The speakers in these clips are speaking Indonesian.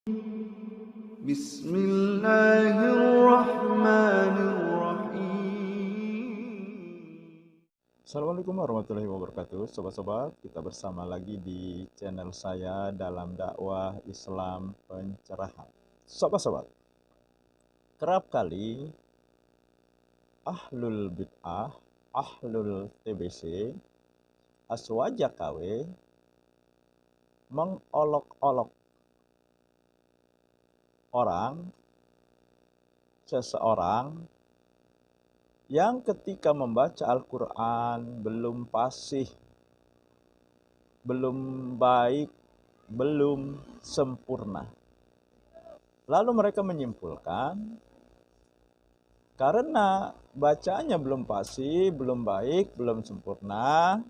Bismillahirrahmanirrahim. Assalamualaikum warahmatullahi wabarakatuh. Sobat-sobat, kita bersama lagi di channel saya dalam dakwah Islam pencerahan. Sobat-sobat, kerap kali ahlul bid'ah, ahlul TBC, aswaja KW mengolok-olok seseorang yang ketika membaca Al-Quran belum fasih, belum baik, belum sempurna. Lalu mereka menyimpulkan, karena bacanya belum fasih, belum baik, belum sempurna,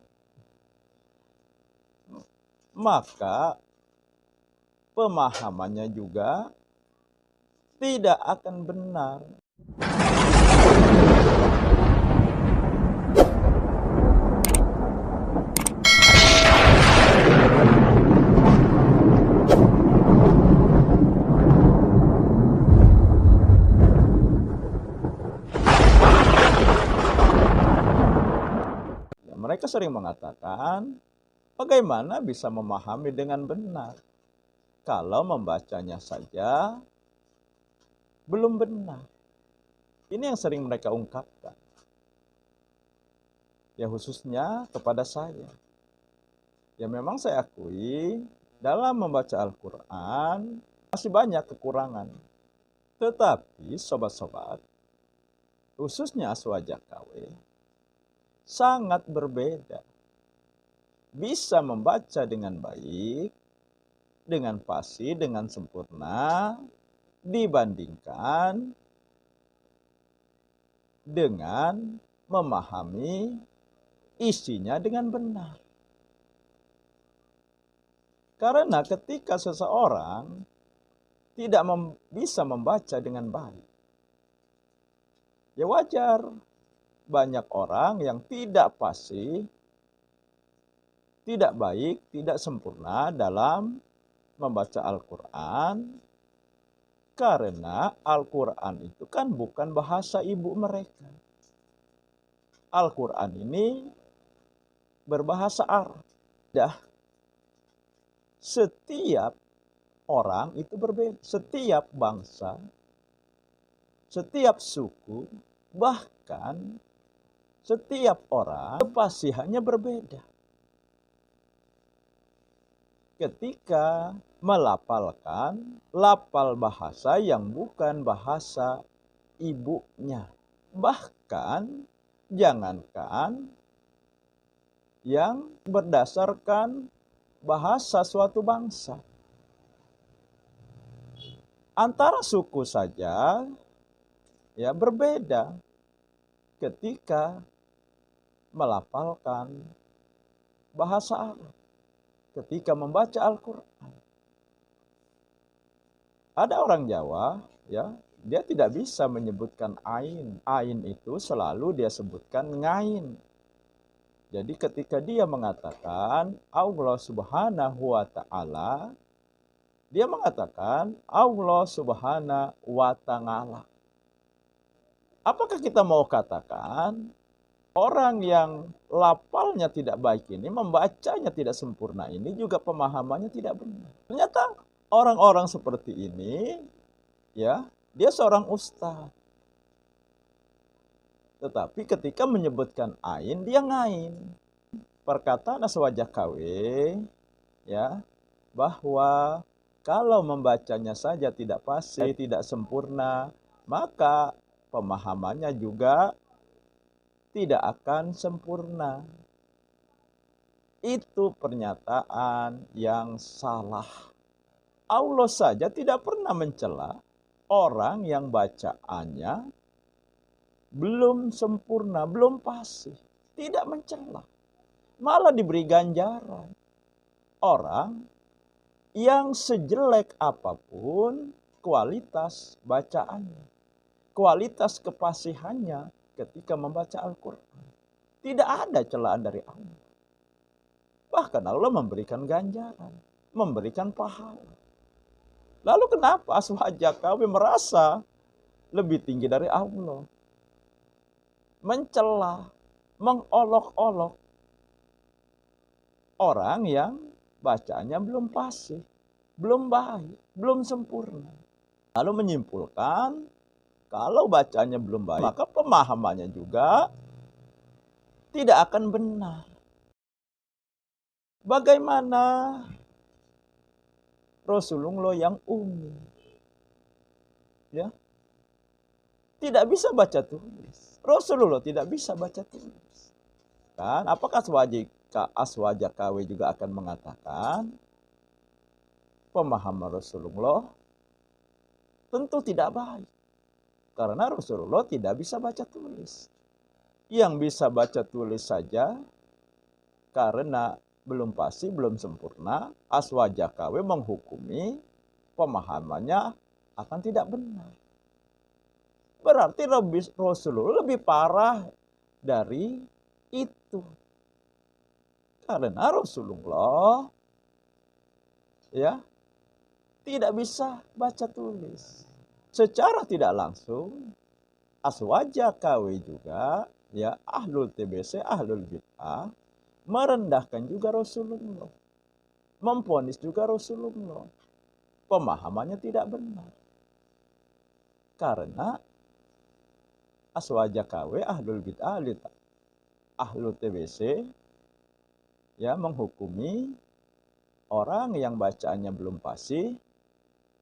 maka pemahamannya juga tidak akan benar. Mereka sering mengatakan, bagaimana bisa memahami dengan benar kalau membacanya saja belum benar. Ini yang sering mereka ungkapkan. Ya khususnya kepada saya. Ya memang saya akui dalam membaca Al-Quran masih banyak kekurangan. Tetapi sobat-sobat, khususnya aswaja KW, sangat berbeda. Bisa membaca dengan baik, dengan fasih, dengan sempurna, dibandingkan dengan memahami isinya dengan benar. Karena ketika seseorang tidak bisa membaca dengan baik, ya wajar banyak orang yang tidak fasih, tidak baik, tidak sempurna dalam membaca Al-Quran. Karena Al-Quran itu kan bukan bahasa ibu mereka. Al-Quran ini berbahasa Arab. Setiap orang itu berbeda. Setiap bangsa, setiap suku, bahkan setiap orang fasihannya berbeda. Ketika melafalkan lafal bahasa yang bukan bahasa ibunya. Bahkan jangankan yang berdasarkan bahasa suatu bangsa. Antara suku saja ya berbeda ketika melafalkan bahasa Arab, ketika membaca Al-Quran. Ada orang Jawa ya, dia tidak bisa menyebutkan ain. Ain itu selalu dia sebutkan ngain. Jadi ketika dia mengatakan Allah Subhanahu wa ta'ala, dia mengatakan Allah Subhanahu wa ta'ala. Apakah kita mau katakan orang yang lafalnya tidak baik ini, membacanya tidak sempurna ini juga pemahamannya tidak benar? Ternyata orang-orang seperti ini, ya, dia seorang ustaz. Tetapi ketika menyebutkan ain, dia ngain. Perkataan aswaja KW, ya, bahwa kalau membacanya saja tidak fasih, tidak sempurna, maka pemahamannya juga tidak akan sempurna. Itu pernyataan yang salah. Allah saja tidak pernah mencela orang yang bacaannya belum sempurna, belum fasih. Tidak mencela. Malah diberi ganjaran. Orang yang sejelek apapun kualitas bacaannya, kualitas kefasihannya ketika membaca Al-Quran, tidak ada celaan dari Allah. Bahkan Allah memberikan ganjaran, memberikan pahala. Lalu kenapa aswaja kami merasa lebih tinggi dari Allah? Mencela, mengolok-olok orang yang bacanya belum fasih, belum baik, belum sempurna. Lalu menyimpulkan, kalau bacanya belum baik, maka pemahamannya juga tidak akan benar. Bagaimana Rasulullah yang umum, ya, tidak bisa baca tulis. Rasulullah tidak bisa baca tulis. Kan? Apakah Aswaja KW juga akan mengatakan pemahaman Rasulullah tentu tidak baik. Karena Rasulullah tidak bisa baca tulis. Yang bisa baca tulis saja karena belum pasti, belum sempurna, Aswaja KW menghukumi pemahamannya akan tidak benar. Berarti Rasulullah lebih parah dari itu. Karena Rasulullah ya tidak bisa baca tulis. Secara tidak langsung Aswaja KW juga ya ahlul TBC, ahlul bid'ah merendahkan juga Rasulullah. Memvonis juga Rasulullah. Pemahamannya tidak benar. Karena Aswaja KW ahlul bid'ah, ahlul TBC ya menghukumi orang yang bacaannya belum fasih,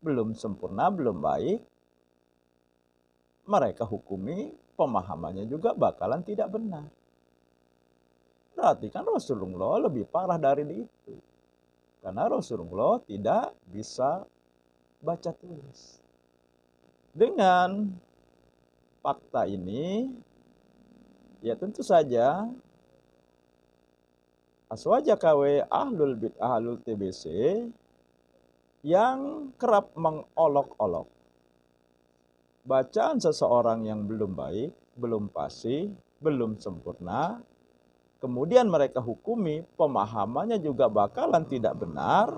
belum sempurna, belum baik, mereka hukumi pemahamannya juga bakalan tidak benar. Berarti kan Rasulullah lebih parah dari itu. Karena Rasulullah tidak bisa baca tulis. Dengan fakta ini, ya tentu saja Aswaja KW ahlul bid'ah ahlul TBC yang kerap mengolok-olok bacaan seseorang yang belum baik, belum fasih, belum sempurna, kemudian mereka hukumi pemahamannya juga bakalan tidak benar,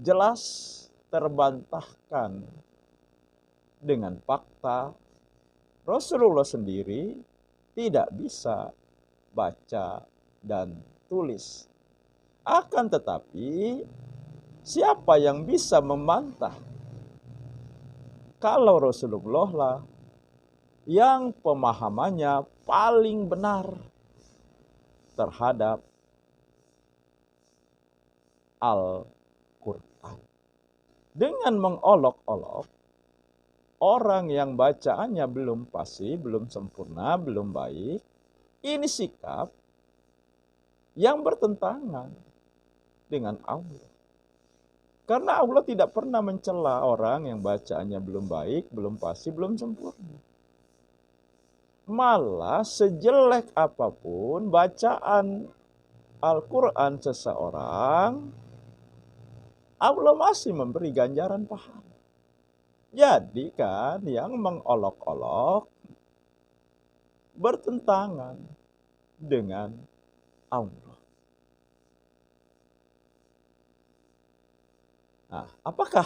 jelas terbantahkan dengan fakta Rasulullah sendiri tidak bisa baca dan tulis. Akan tetapi, siapa yang bisa membantah kalau Rasulullah lah yang pemahamannya paling benar terhadap Al-Quran. Dengan mengolok-olok orang yang bacaannya belum fasih, belum sempurna, belum baik, ini sikap yang bertentangan dengan Allah. Karena Allah tidak pernah mencela orang yang bacaannya belum baik, belum fasih, belum sempurna. Malah sejelek apapun bacaan Al-Quran seseorang, Allah masih memberi ganjaran pahala. Jadi kan yang mengolok-olok bertentangan dengan Allah. Nah, apakah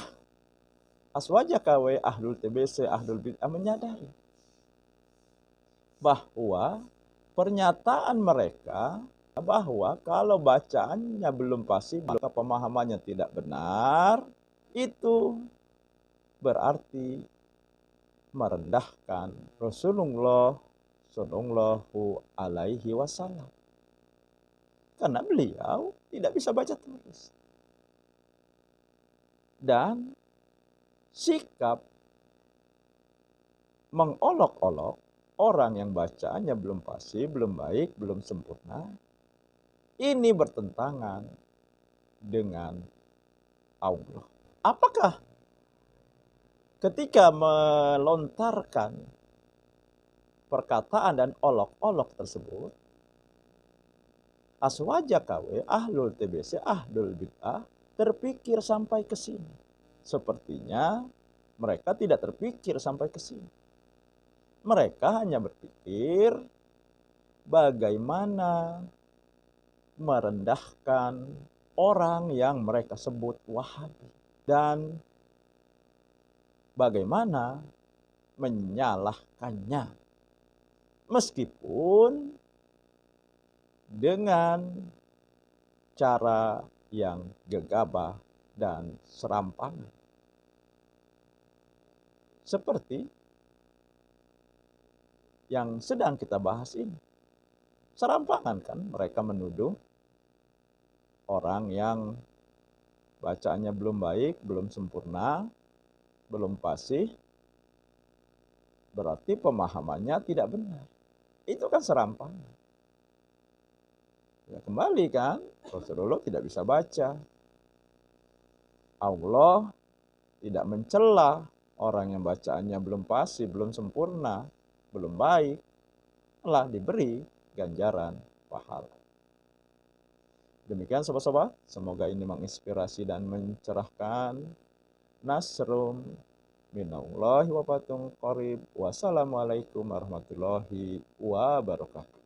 Aswaja KW ahlul TBC ahlul bid'ah menyadari bahwa pernyataan mereka bahwa kalau bacaannya belum pasti maka pemahamannya tidak benar, itu berarti merendahkan Rasulullah Shallallahu Alaihi Wasallam karena beliau tidak bisa baca tulis. Dan sikap mengolok-olok orang yang bacaannya belum fasih, belum baik, belum sempurna, ini bertentangan dengan Allah. Apakah ketika melontarkan perkataan dan olok-olok tersebut, Aswaja KW, ahlul TBC, ahlul bid'ah terpikir sampai ke sini? Sepertinya mereka tidak terpikir sampai ke sini. Mereka hanya berpikir bagaimana merendahkan orang yang mereka sebut Wahabi. dan bagaimana menyalahkannya. Meskipun dengan cara yang gegabah dan serampangan. Seperti yang sedang kita bahas ini. Serampangan kan mereka menuduh orang yang bacaannya belum baik, belum sempurna, belum fasih, berarti pemahamannya tidak benar. Itu kan serampangan. Ya kembali kan, Rasulullah tidak bisa baca. Allah tidak mencela orang yang bacaannya belum fasih, belum sempurna, belum baik, telah diberi ganjaran pahala. Demikian sobat-sobat, semoga ini menginspirasi dan mencerahkan. Nasrum minallahi wa fatun qarib. Wassalamualaikum warahmatullahi wabarakatuh.